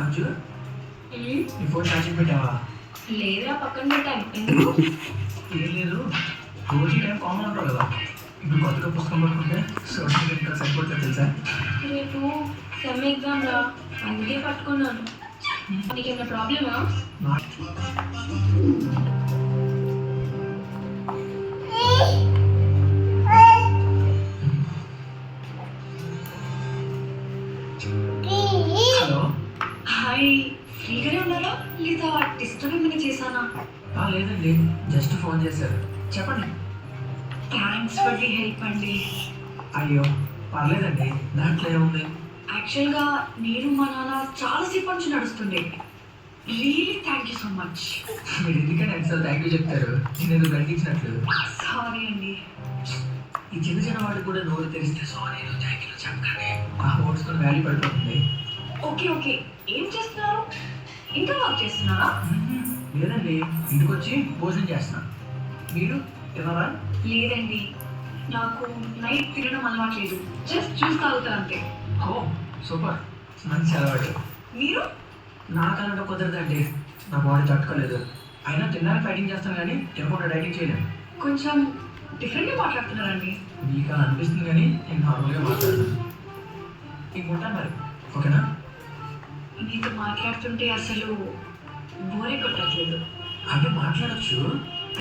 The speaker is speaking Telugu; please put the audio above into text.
అంజు నీ ఫోన్ ఛార్జింగ్ పెట్టావా? లేదురా, పక్కన పెట్టాను. ఎందుకు? ఏం లేదు, రోజు టైం కామన్ ఉంటావు కదా. ఇప్పుడు కొత్తగా పుస్తకం పట్టుకుంటే సోషల్ ఇంకా సరిపోతుంది తెలుసా? రేపు సెమ్ ఎగ్జామ్ రా, అందుకే పట్టుకున్నాను. నీకేమైనా ప్రాబ్లమా? హలో. హాయ్, ఫ్రీగానే ఉన్నారా లేదా డిస్టర్బ్ ఏమైనా చేశానా? లేదండి, జస్ట్ ఫోన్ చేశారు, చెప్పండి. థ్యాంక్స్ ఫర్ ది హెల్ప్ అండి. అయ్యో పర్లేదండి, దాంట్లో ఏముంది. యాక్చువల్గా నేను మా నాన్న చాలాసేపు నుంచి నడుస్తుండే. Really thank you so much. మీరు ఎందుకంటే ఎంత థ్యాంక్ యూ చెప్తారు, నేను గడిపించినట్లు. సారీ అండి. ఈ చిన్న చిన్న వాళ్ళకి కూడా నోరు తెరిస్తే సారీ థ్యాంక్ యూ చెప్పకండి. ఆ ఓడ్స్కొని వాల్యూ పడిపోతుంది. ఓకే ఓకే, ఏం చేస్తున్నారు? ఇంకా వర్క్ చేస్తున్నారా? లేదండి, ఇంటికి వచ్చి భోజనం చేస్తున్నా. మీరు తిన్నారా? లేదండి, నాకు నైట్ తినడం అలవాట్లేదు. జస్ట్ జ్యూస్ తాగుతాను అంతే. ఓ సూపర్, మంచి అలవాటు. మీరు? నాకన్నా కుదరదండి, నా బాడీ తట్టుకోలేదు. అయినా తిన్నాక ఫైటింగ్ చేస్తాను కానీ తినకుండా డైటింగ్ చేయలేను. కొంచెం డిఫరెంట్గా మాట్లాడుతున్నారండి. మీకు అలా అనిపిస్తుంది కానీ నేను నార్మల్గా మాట్లాడుతున్నాను. మీకు ఉంటాను మరి, ఓకేనా? మీతో మాట్లాడుతుంటే అసలు బోరే కొట్టట్లేదు. అంటే మాట్లాడచ్చు,